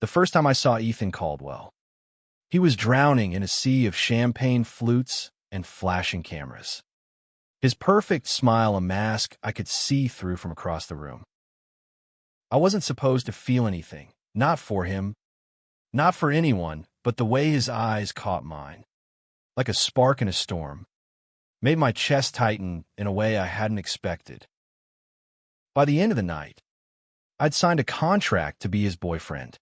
The first time I saw Ethan Caldwell, he was drowning in a sea of champagne flutes and flashing cameras. His perfect smile a mask I could see through from across the room. I wasn't supposed to feel anything, not for him, not for anyone, but the way his eyes caught mine, like a spark in a storm, made my chest tighten in a way I hadn't expected. By the end of the night, I'd signed a contract to be his boyfriend,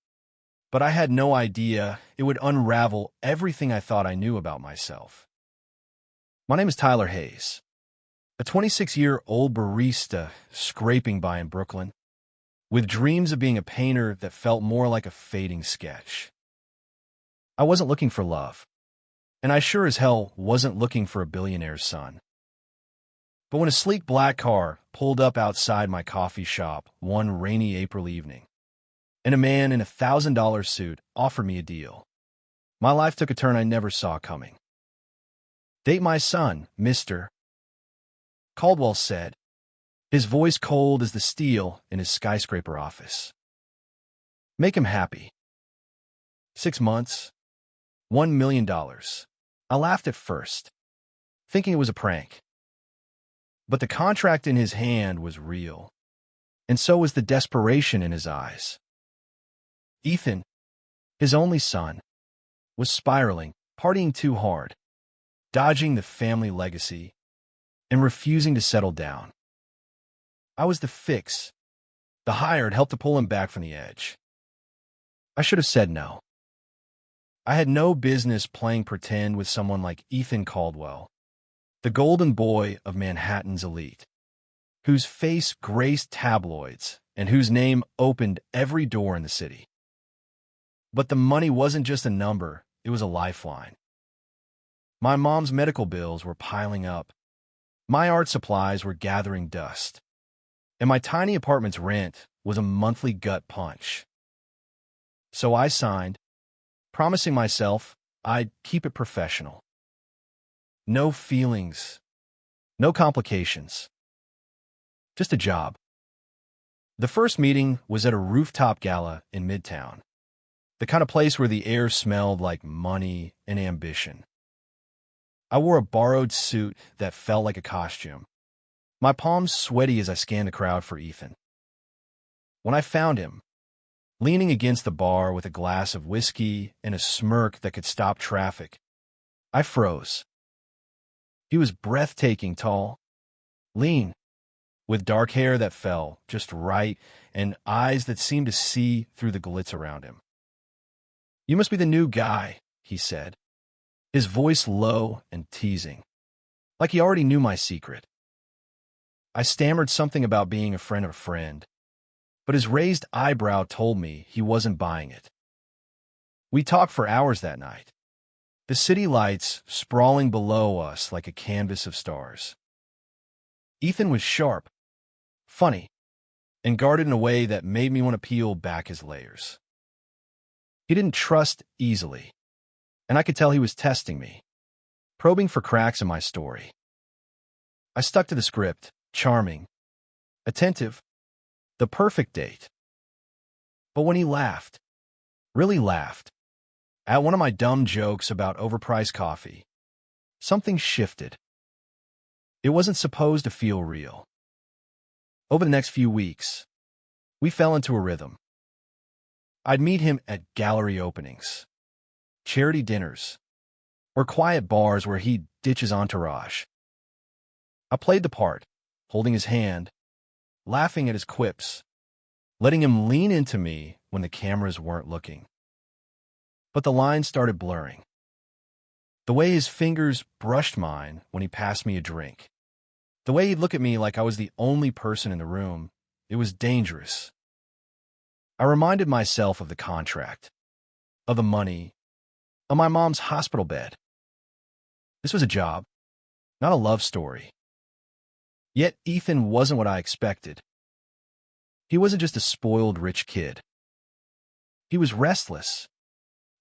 but I had no idea it would unravel everything I thought I knew about myself. My name is Tyler Hayes, a 26-year-old barista scraping by in Brooklyn, with dreams of being a painter that felt more like a fading sketch. I wasn't looking for love, and I sure as hell wasn't looking for a billionaire's son. But when a sleek black car pulled up outside my coffee shop one rainy April evening, and a man in a $1,000 suit offered me a deal, my life took a turn I never saw coming. "Date my son, Mr. Caldwell said, his voice cold as the steel in his skyscraper office. "Make him happy." 6 months, $1 million. I laughed at first, thinking it was a prank. But the contract in his hand was real, and so was the desperation in his eyes. Ethan, his only son, was spiraling, partying too hard, dodging the family legacy, and refusing to settle down. I was the fix, the hired help to pull him back from the edge. I should have said no. I had no business playing pretend with someone like Ethan Caldwell, the golden boy of Manhattan's elite, whose face graced tabloids and whose name opened every door in the city. But the money wasn't just a number, it was a lifeline. My mom's medical bills were piling up. My art supplies were gathering dust. And my tiny apartment's rent was a monthly gut punch. So I signed, promising myself I'd keep it professional. No feelings, no complications. Just a job. The first meeting was at a rooftop gala in Midtown, the kind of place where the air smelled like money and ambition. I wore a borrowed suit that felt like a costume, my palms sweaty as I scanned the crowd for Ethan. When I found him, leaning against the bar with a glass of whiskey and a smirk that could stop traffic, I froze. He was breathtaking tall, lean, with dark hair that fell just right and eyes that seemed to see through the glitz around him. "You must be the new guy," he said, his voice low and teasing, like he already knew my secret. I stammered something about being a friend of a friend, but his raised eyebrow told me he wasn't buying it. We talked for hours that night, the city lights sprawling below us like a canvas of stars. Ethan was sharp, funny, and guarded in a way that made me want to peel back his layers. He didn't trust easily, and I could tell he was testing me, probing for cracks in my story. I stuck to the script, charming, attentive, the perfect date. But when he laughed, really laughed, at one of my dumb jokes about overpriced coffee, something shifted. It wasn't supposed to feel real. Over the next few weeks, we fell into a rhythm. I'd meet him at gallery openings, charity dinners, or quiet bars where he'd ditch his entourage. I played the part, holding his hand, laughing at his quips, letting him lean into me when the cameras weren't looking. But the lines started blurring. The way his fingers brushed mine when he passed me a drink, the way he'd look at me like I was the only person in the room, it was dangerous. I reminded myself of the contract, of the money, of my mom's hospital bed. This was a job, not a love story. Yet Ethan wasn't what I expected. He wasn't just a spoiled rich kid. He was restless,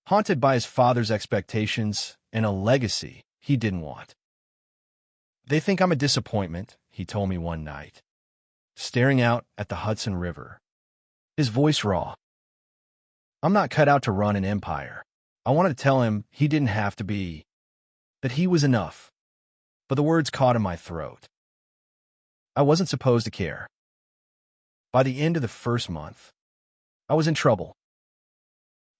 haunted by his father's expectations and a legacy he didn't want. "They think I'm a disappointment," he told me one night, staring out at the Hudson River, his voice raw. I'm not cut out to run an empire. I wanted to tell him he didn't have to be, that he was enough. But the words caught in my throat. I wasn't supposed to care. By the end of the first month, I was in trouble.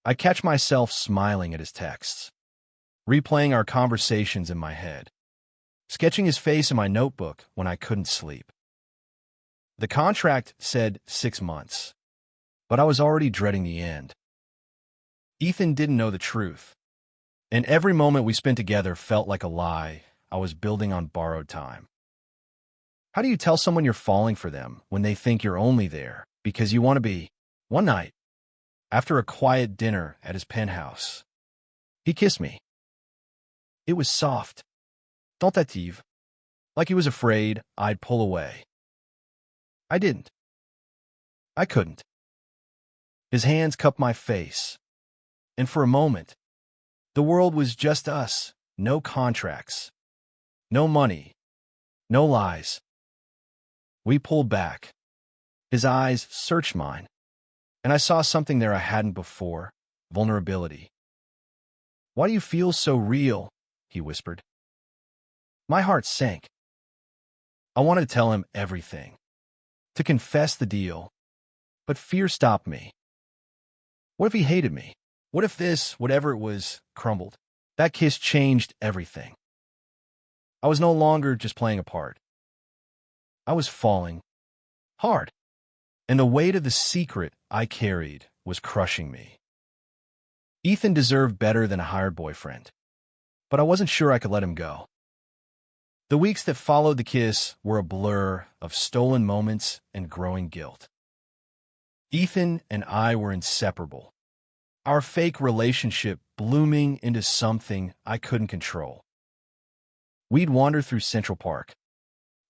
I catch myself smiling at his texts, replaying our conversations in my head, sketching his face in my notebook when I couldn't sleep. The contract said 6 months, but I was already dreading the end. Ethan didn't know the truth, and every moment we spent together felt like a lie I was building on borrowed time. How do you tell someone you're falling for them when they think you're only there because you want to be? One night, after a quiet dinner at his penthouse, he kissed me. It was soft, tentative, like he was afraid I'd pull away. I didn't. I couldn't. His hands cupped my face, and for a moment, the world was just us, no contracts, no money, no lies. We pulled back. His eyes searched mine, and I saw something there I hadn't before, vulnerability. "Why do you feel so real?" he whispered. My heart sank. I wanted to tell him everything, to confess the deal, but fear stopped me. What if he hated me? What if this, whatever it was, crumbled? That kiss changed everything. I was no longer just playing a part. I was falling hard, and the weight of the secret I carried was crushing me. Ethan deserved better than a hired boyfriend, but I wasn't sure I could let him go. The weeks that followed the kiss were a blur of stolen moments and growing guilt. Ethan and I were inseparable, our fake relationship blooming into something I couldn't control. We'd wander through Central Park,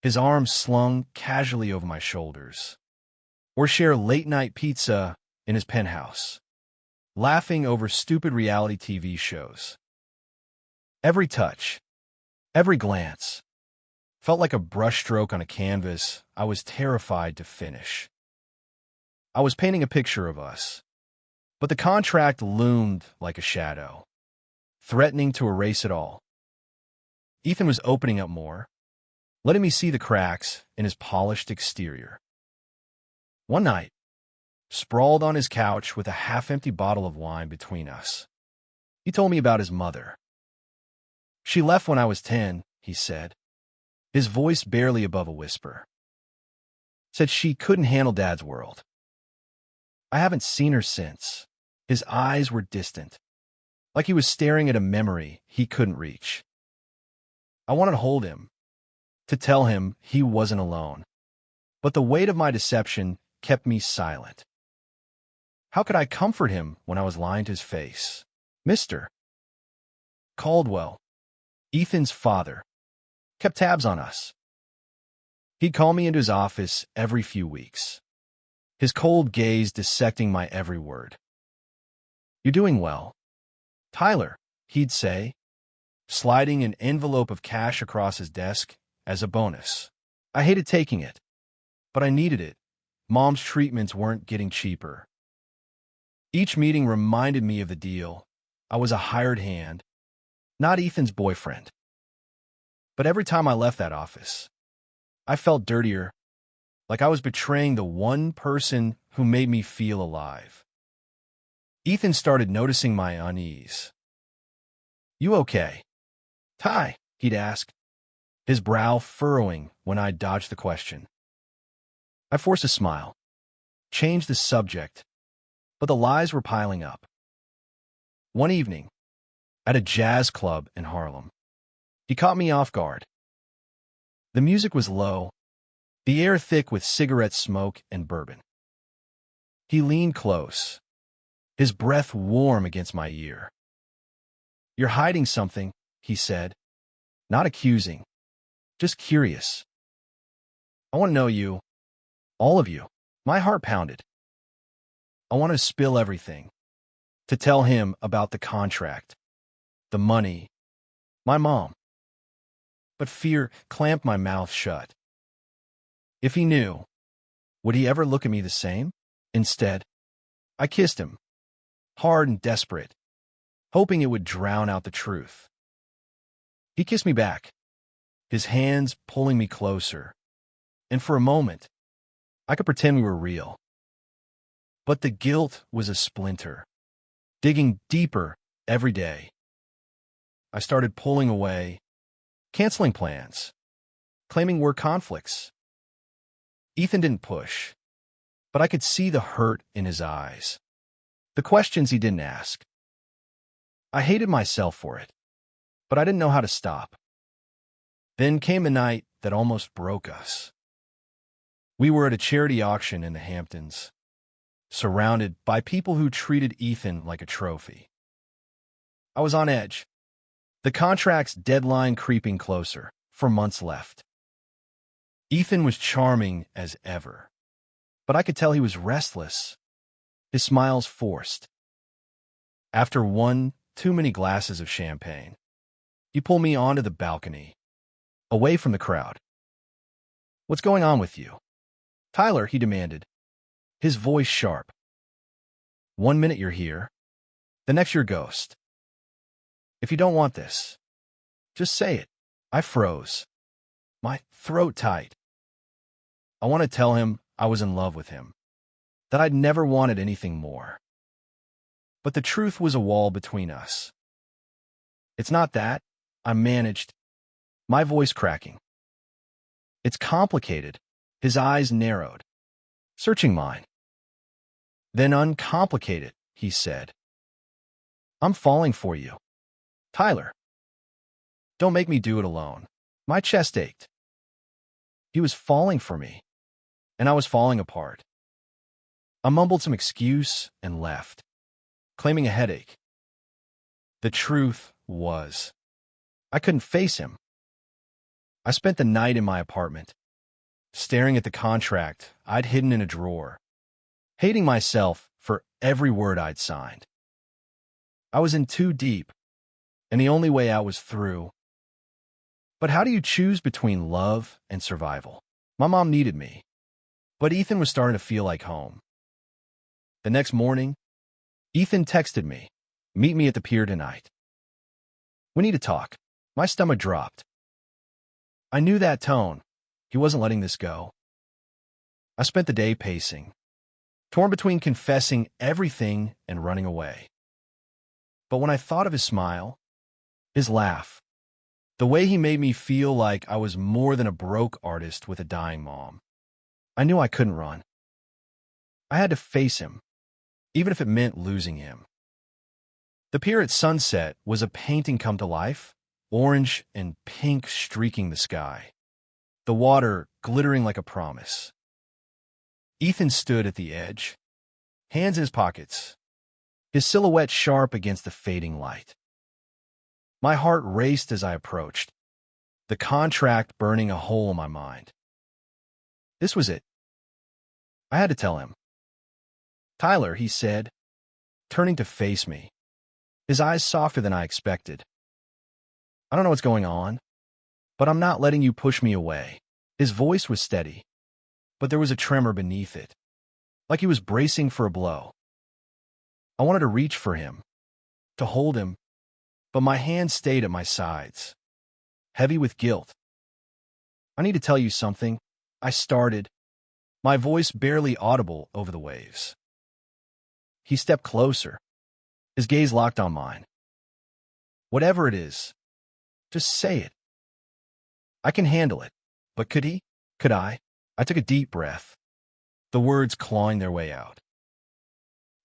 his arms slung casually over my shoulders, or share late-night pizza in his penthouse, laughing over stupid reality TV shows. Every touch, every glance, felt like a brushstroke on a canvas I was terrified to finish. I was painting a picture of us, but the contract loomed like a shadow, threatening to erase it all. Ethan was opening up more, letting me see the cracks in his polished exterior. One night, sprawled on his couch with a half-empty bottle of wine between us, he told me about his mother. "She left when I was 10, he said, his voice barely above a whisper. Said she couldn't handle Dad's world. I haven't seen her since." His eyes were distant, like he was staring at a memory he couldn't reach. I wanted to hold him, to tell him he wasn't alone, but the weight of my deception kept me silent. How could I comfort him when I was lying to his face? Mr. Caldwell, Ethan's father, kept tabs on us. He'd call me into his office every few weeks, his cold gaze dissecting my every word. "You're doing well, Tyler," he'd say, sliding an envelope of cash across his desk as a bonus. I hated taking it, but I needed it. Mom's treatments weren't getting cheaper. Each meeting reminded me of the deal. I was a hired hand, not Ethan's boyfriend. But every time I left that office, I felt dirtier, like I was betraying the one person who made me feel alive. Ethan started noticing my unease. "You okay, Ty?" he'd ask, his brow furrowing when I dodged the question. I forced a smile, changed the subject, but the lies were piling up. One evening, at a jazz club in Harlem, he caught me off guard. The music was low, the air thick with cigarette smoke and bourbon. He leaned close, his breath warm against my ear. "You're hiding something," he said, not accusing, just curious. "I want to know you, all of you." My heart pounded. I wanted to spill everything, to tell him about the contract, the money, my mom. But fear clamped my mouth shut. If he knew, would he ever look at me the same? Instead, I kissed him, hard and desperate, hoping it would drown out the truth. He kissed me back, his hands pulling me closer, and for a moment, I could pretend we were real. But the guilt was a splinter, digging deeper every day. I started pulling away, canceling plans, claiming we're conflicts. Ethan didn't push, but I could see the hurt in his eyes, the questions he didn't ask. I hated myself for it, but I didn't know how to stop. Then came a night that almost broke us. We were at a charity auction in the Hamptons, surrounded by people who treated Ethan like a trophy. I was on edge, the contract's deadline creeping closer, for months left. Ethan was charming as ever, but I could tell he was restless, his smiles forced. After one too many glasses of champagne, he pulled me onto the balcony, away from the crowd. "What's going on with you, Tyler?" he demanded, his voice sharp. "One minute you're here, the next you're a ghost. If you don't want this, just say it." I froze, my throat tight. I want to tell him I was in love with him, that I'd never wanted anything more. But the truth was a wall between us. "It's not that," I managed, my voice cracking. "It's complicated." His eyes narrowed, searching mine. "Then uncomplicated," he said. "I'm falling for you, Tyler. Don't make me do it alone." My chest ached. He was falling for me, and I was falling apart. I mumbled some excuse and left, claiming a headache. The truth was, I couldn't face him. I spent the night in my apartment, staring at the contract I'd hidden in a drawer, hating myself for every word I'd signed. I was in too deep, and the only way out was through. But how do you choose between love and survival? My mom needed me, but Ethan was starting to feel like home. The next morning, Ethan texted me, "Meet me at the pier tonight. We need to talk." My stomach dropped. I knew that tone. He wasn't letting this go. I spent the day pacing, torn between confessing everything and running away. But when I thought of his smile, his laugh, the way he made me feel like I was more than a broke artist with a dying mom, I knew I couldn't run. I had to face him, even if it meant losing him. The pier at sunset was a painting come to life, orange and pink streaking the sky, the water glittering like a promise. Ethan stood at the edge, hands in his pockets, his silhouette sharp against the fading light. My heart raced as I approached, the contract burning a hole in my mind. This was it. I had to tell him. "Tyler," he said, turning to face me, his eyes softer than I expected. "I don't know what's going on, but I'm not letting you push me away." His voice was steady, but there was a tremor beneath it, like he was bracing for a blow. I wanted to reach for him, to hold him, but my hands stayed at my sides, heavy with guilt. "I need to tell you something," I started, my voice barely audible over the waves. He stepped closer, his gaze locked on mine. "Whatever it is, just say it." I can handle it, but could he? Could I? I took a deep breath, the words clawing their way out.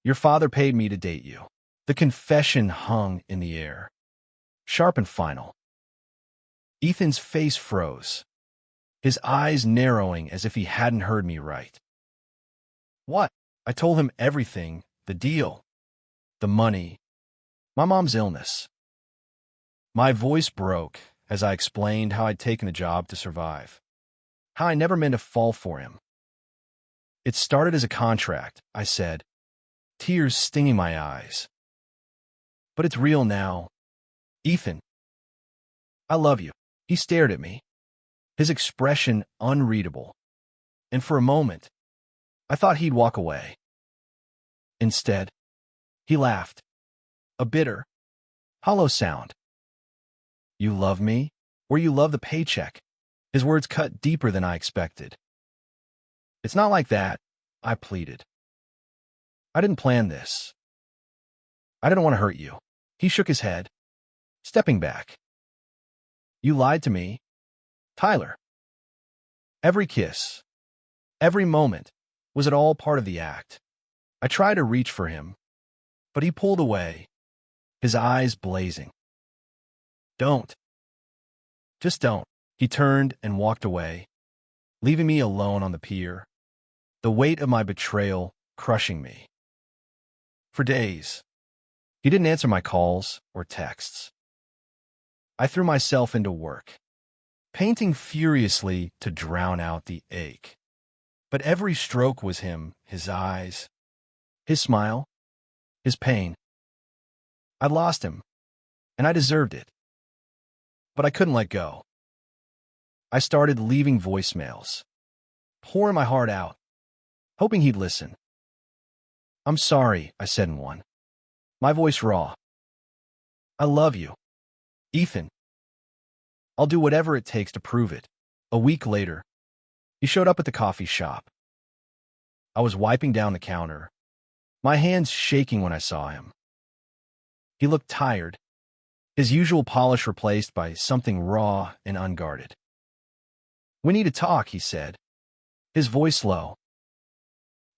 "Your father paid me to date you." The confession hung in the air, sharp and final. Ethan's face froze, his eyes narrowing as if he hadn't heard me right. "What?" I told him everything, the deal, the money, my mom's illness. My voice broke as I explained how I'd taken a job to survive, how I never meant to fall for him. "It started as a contract," I said, tears stinging my eyes. "But it's real now. Ethan, I love you." He stared at me, his expression unreadable, and for a moment, I thought he'd walk away. Instead, He laughed. A bitter, hollow sound. You love me, or you love the paycheck? His words cut deeper than I expected. It's not like that, I pleaded. I didn't plan this. I didn't want to hurt you. He shook his head, stepping back. You lied to me, Tyler. Every kiss, every moment, was it all part of the act? I tried to reach for him, but he pulled away, his eyes blazing. Don't. Just don't. He turned and walked away, leaving me alone on the pier, the weight of my betrayal crushing me. For days, he didn't answer my calls or texts. I threw myself into work, painting furiously to drown out the ache. But every stroke was him, his eyes, his smile, his pain. I'd lost him, and I deserved it. But I couldn't let go. I started leaving voicemails, pouring my heart out, hoping he'd listen. I'm sorry, I said in one, my voice raw. I love you, Ethan. I'll do whatever it takes to prove it. A week later, he showed up at the coffee shop. I was wiping down the counter, my hands shaking when I saw him. He looked tired, his usual polish replaced by something raw and unguarded. We need to talk, he said, his voice low.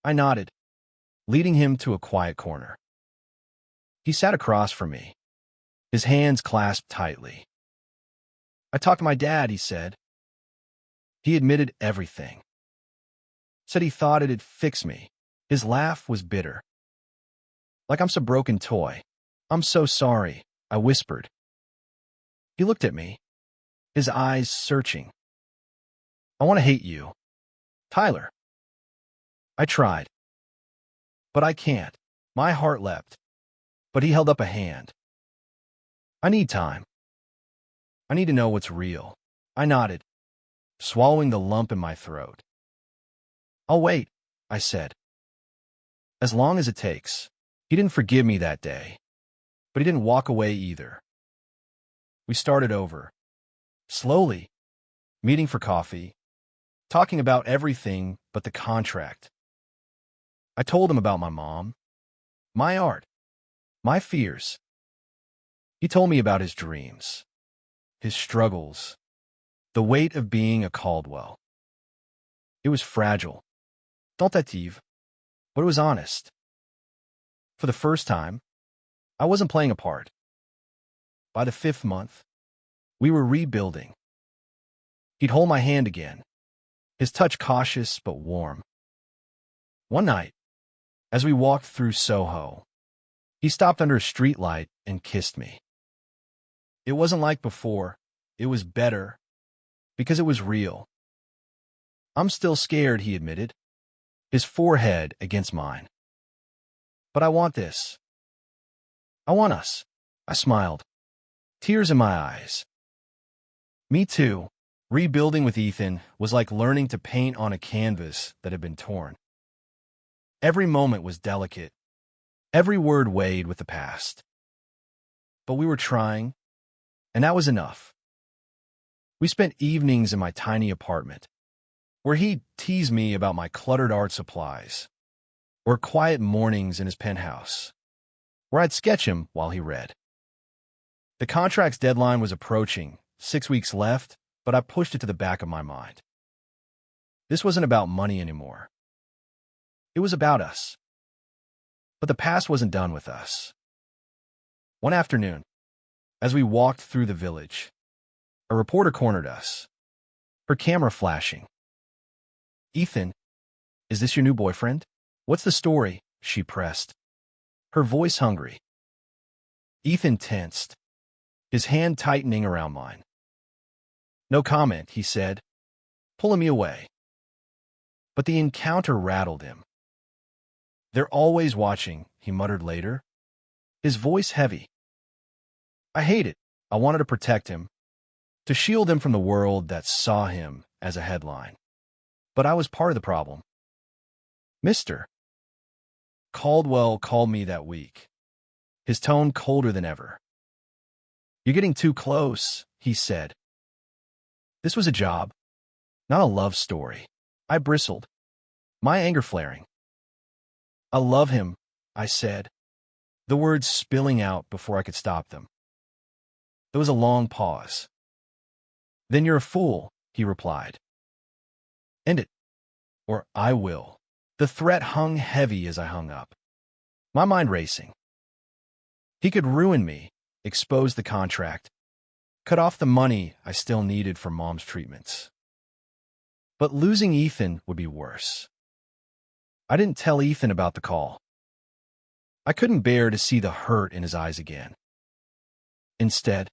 I nodded, leading him to a quiet corner. He sat across from me, his hands clasped tightly. I talked to my dad, he said. He admitted everything. Said he thought it'd fix me. His laugh was bitter. Like I'm some broken toy. I'm so sorry, I whispered. He looked at me, his eyes searching. I want to hate you, Tyler. I tried. But I can't. My heart leapt. But he held up a hand. I need time. I need to know what's real. I nodded, swallowing the lump in my throat. I'll wait, I said. As long as it takes. He didn't forgive me that day, but he didn't walk away either. We started over, slowly, meeting for coffee, talking about everything but the contract. I told him about my mom, my art, my fears. He told me about his dreams, his struggles, the weight of being a Caldwell. It was fragile, tentative, but it was honest. For the first time, I wasn't playing a part. By the 5th month, we were rebuilding. He'd hold my hand again, his touch cautious but warm. One night, as we walked through Soho, he stopped under a streetlight and kissed me. It wasn't like before. It was better, because it was real. I'm still scared, he admitted, his forehead against mine. But I want this. I want us. I smiled, tears in my eyes. Me too. Rebuilding with Ethan was like learning to paint on a canvas that had been torn. Every moment was delicate. Every word weighed with the past. But we were trying, and that was enough. We spent evenings in my tiny apartment, where he'd tease me about my cluttered art supplies, or quiet mornings in his penthouse, where I'd sketch him while he read. The contract's deadline was approaching, 6 weeks left, but I pushed it to the back of my mind. This wasn't about money anymore. It was about us. But the past wasn't done with us. One afternoon, as we walked through the village, a reporter cornered us, her camera flashing. Ethan, is this your new boyfriend? What's the story? She pressed, her voice hungry. Ethan tensed, his hand tightening around mine. No comment, he said, pulling me away. But the encounter rattled him. They're always watching, he muttered later, his voice heavy. I hate it. I wanted to protect him, to shield him from the world that saw him as a headline. But I was part of the problem. Mr. Caldwell called me that week. his tone colder than ever. "You're getting too close," he said. This was a job, not a love story. I bristled, my anger flaring. "I love him," I said, the words spilling out before I could stop them. There was a long pause. "Then you're a fool," he replied. "End it, or I will." The threat hung heavy as I hung up, my mind racing. He could ruin me, expose the contract, cut off the money I still needed for Mom's treatments. But losing Ethan would be worse. I didn't tell Ethan about the call. I couldn't bear to see the hurt in his eyes again. Instead,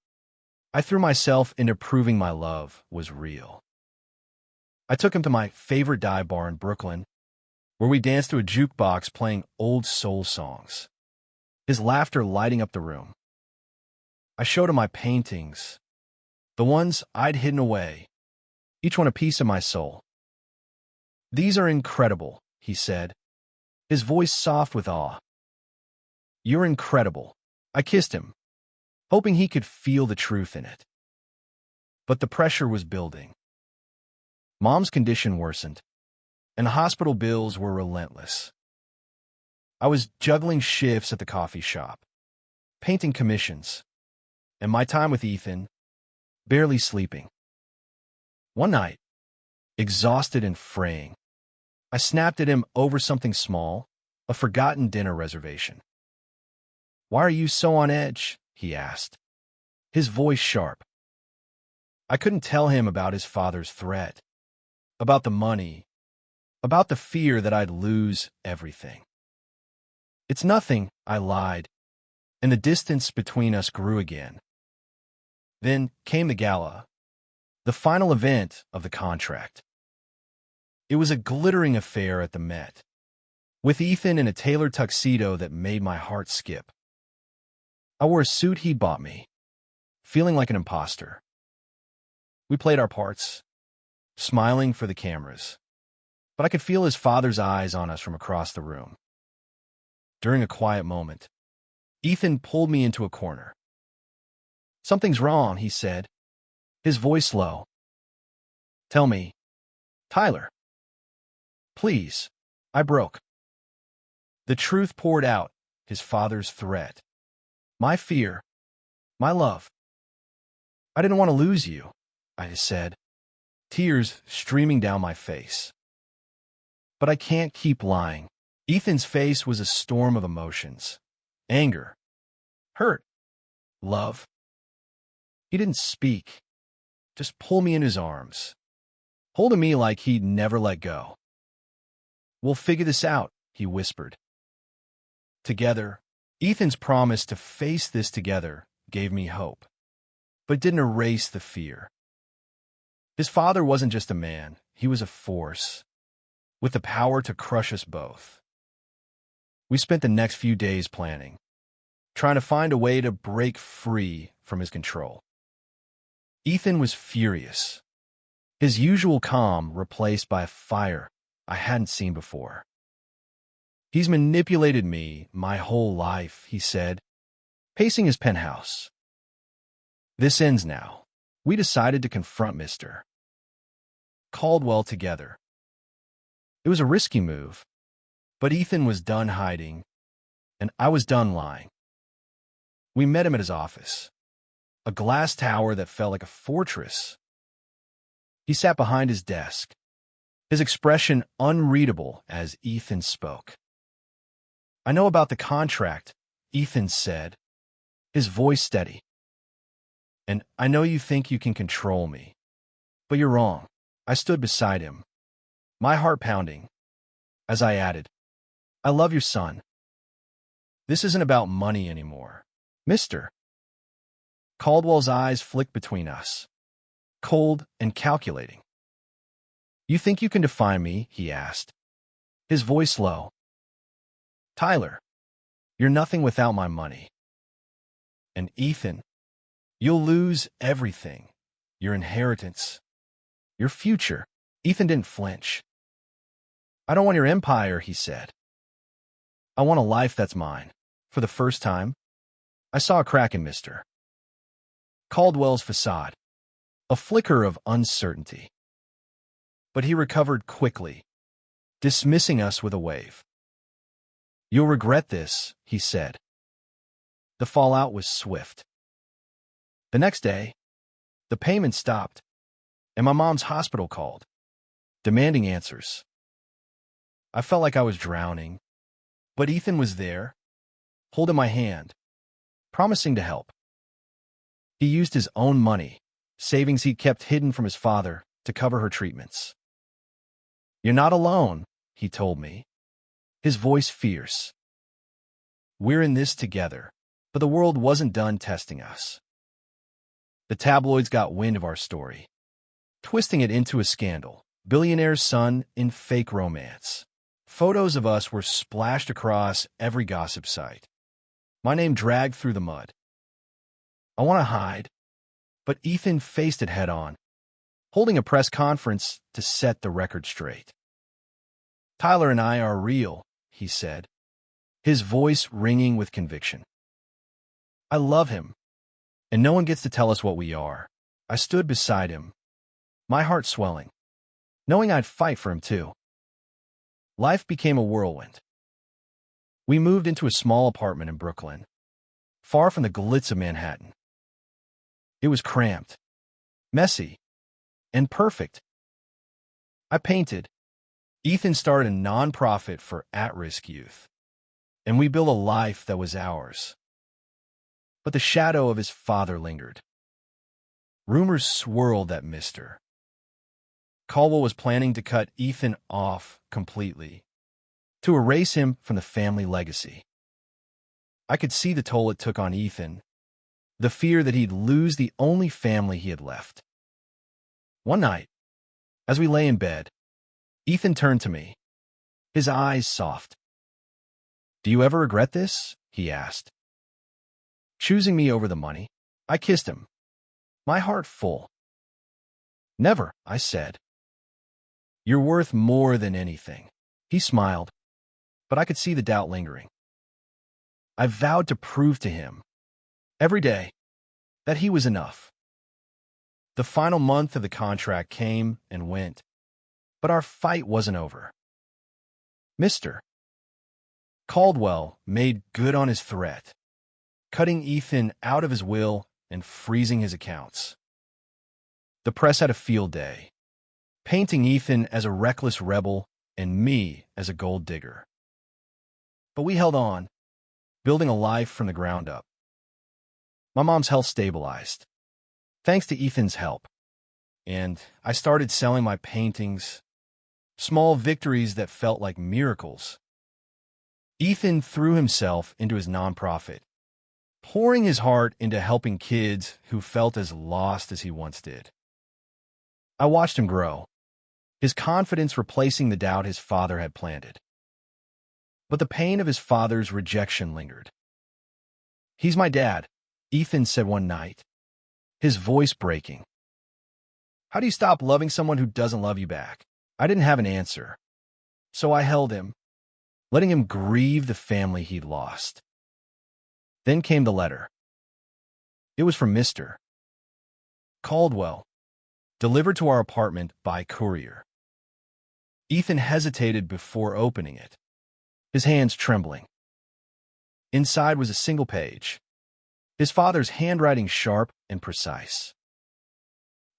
I threw myself into proving my love was real. I took him to my favorite dive bar in Brooklyn, where we danced to a jukebox playing old soul songs, his laughter lighting up the room. I showed him my paintings, the ones I'd hidden away, each one a piece of my soul. "These are incredible," he said, his voice soft with awe. "You're incredible." I kissed him, hoping he could feel the truth in it. But the pressure was building. Mom's condition worsened, and hospital bills were relentless. I was juggling shifts at the coffee shop, painting commissions, and my time with Ethan, barely sleeping. One night, exhausted and fraying, I snapped at him over something small, a forgotten dinner reservation. "Why are you so on edge?" he asked, his voice sharp. I couldn't tell him about his father's threat, about the money, about the fear that I'd lose everything. "It's nothing," I lied, and the distance between us grew again. Then came the gala, the final event of the contract. It was a glittering affair at the Met, with Ethan in a tailored tuxedo that made my heart skip. I wore a suit he'd bought me, feeling like an imposter. We played our parts, smiling for the cameras, but I could feel his father's eyes on us from across the room. During a quiet moment, Ethan pulled me into a corner. "Something's wrong," he said, his voice low. "Tell me, Tyler. Please." I broke. The truth poured out, his father's threat, my fear, my love. "I didn't want to lose you," I said, tears streaming down my face. "But I can't keep lying." Ethan's face was a storm of emotions. Anger, hurt, love. He didn't speak, just pulled me in his arms, holding me like he'd never let go. "We'll figure this out," he whispered. Together, Ethan's promise to face this together gave me hope, but didn't erase the fear. His father wasn't just a man, he was a force, with the power to crush us both. We spent the next few days planning, trying to find a way to break free from his control. Ethan was furious, his usual calm replaced by a fire I hadn't seen before. "He's manipulated me my whole life," he said, pacing his penthouse. "This ends now." We decided to confront Mr. Caldwell together. It was a risky move, but Ethan was done hiding, and I was done lying. We met him at his office, a glass tower that felt like a fortress. He sat behind his desk, his expression unreadable as Ethan spoke. "I know about the contract," Ethan said, his voice steady. "And I know you think you can control me, but you're wrong." I stood beside him, my heart pounding, as I added, "I love your son. This isn't about money anymore." Mr. Caldwell's eyes flicked between us, cold and calculating. "You think you can define me?" he asked, his voice low. "Tyler, you're nothing without my money. And Ethan, you'll lose everything, your inheritance, your future." Ethan didn't flinch. "I don't want your empire," he said. "I want a life that's mine, for the first time." I saw a crack in Mr. Caldwell's facade, a flicker of uncertainty. But he recovered quickly, dismissing us with a wave. "You'll regret this," he said. The fallout was swift. The next day, the payment stopped, and my mom's hospital called, demanding answers. I felt like I was drowning, but Ethan was there, holding my hand, promising to help. He used his own money, savings he'd kept hidden from his father, to cover her treatments. "You're not alone," he told me, his voice fierce. "We're in this together." But the world wasn't done testing us. The tabloids got wind of our story, twisting it into a scandal. Billionaire's son in fake romance. Photos of us were splashed across every gossip site. My name dragged through the mud. I want to hide, but Ethan faced it head-on, holding a press conference to set the record straight. "Tyler and I are real," he said, his voice ringing with conviction. "I love him, and no one gets to tell us what we are." I stood beside him, my heart swelling, knowing I'd fight for him too. Life became a whirlwind. We moved into a small apartment in Brooklyn, far from the glitz of Manhattan. It was cramped, messy, and perfect. I painted. Ethan started a nonprofit for at-risk youth, and we built a life that was ours. But the shadow of his father lingered. Rumors swirled that Mr. Caldwell was planning to cut Ethan off completely, to erase him from the family legacy. I could see the toll it took on Ethan, the fear that he'd lose the only family he had left. One night, as we lay in bed, Ethan turned to me, his eyes soft. "Do you ever regret this?" he asked. Choosing me over the money, I kissed him, my heart full. "Never," I said. "You're worth more than anything." He smiled, but I could see the doubt lingering. I vowed to prove to him, every day, that he was enough. The final month of the contract came and went, but our fight wasn't over. Mr. Caldwell made good on his threat, cutting Ethan out of his will and freezing his accounts. The press had a field day, painting Ethan as a reckless rebel and me as a gold digger. But we held on, building a life from the ground up. My mom's health stabilized, thanks to Ethan's help, and I started selling my paintings, small victories that felt like miracles. Ethan threw himself into his nonprofit, pouring his heart into helping kids who felt as lost as he once did. I watched him grow, his confidence replacing the doubt his father had planted. But the pain of his father's rejection lingered. "He's my dad," Ethan said one night, his voice breaking. "How do you stop loving someone who doesn't love you back?" I didn't have an answer, so I held him, letting him grieve the family he'd lost. Then came the letter. It was from Mr. Caldwell, delivered to our apartment by courier. Ethan hesitated before opening it, his hands trembling. Inside was a single page, his father's handwriting sharp and precise.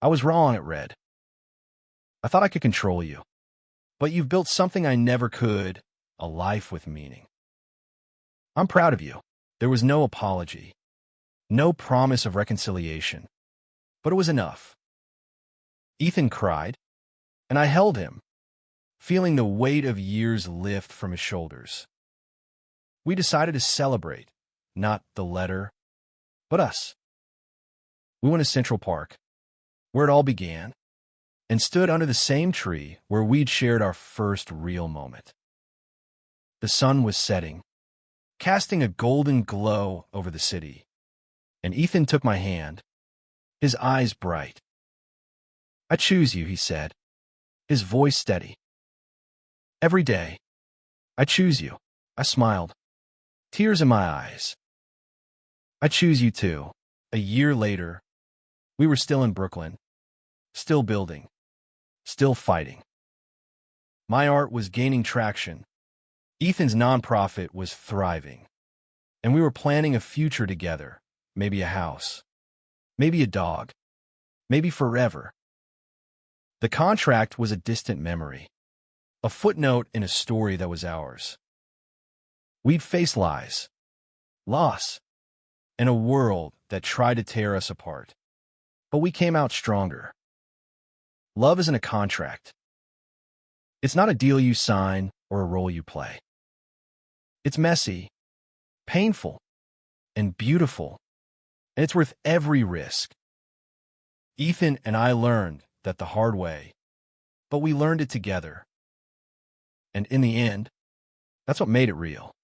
"I was wrong," it read. "I thought I could control you, but you've built something I never could, a life with meaning. I'm proud of you." There was no apology, no promise of reconciliation, but it was enough. Ethan cried, and I held him, feeling the weight of years lift from his shoulders. We decided to celebrate, not the letter, but us. We went to Central Park, where it all began, and stood under the same tree where we'd shared our first real moment. The sun was setting, casting a golden glow over the city, and Ethan took my hand, his eyes bright. "I choose you," he said, his voice steady. "Every day, I choose you." I smiled, tears in my eyes. I choose you too. A year later, we were still in Brooklyn, still building, still fighting. My art was gaining traction. Ethan's nonprofit was thriving. And we were planning a future together, maybe a house, maybe a dog, maybe forever. The contract was a distant memory, a footnote in a story that was ours. We'd face lies, loss, and a world that tried to tear us apart. But we came out stronger. Love isn't a contract. It's not a deal you sign or a role you play. It's messy, painful, and beautiful, and it's worth every risk. Ethan and I learned that the hard way, but we learned it together. And in the end, that's what made it real.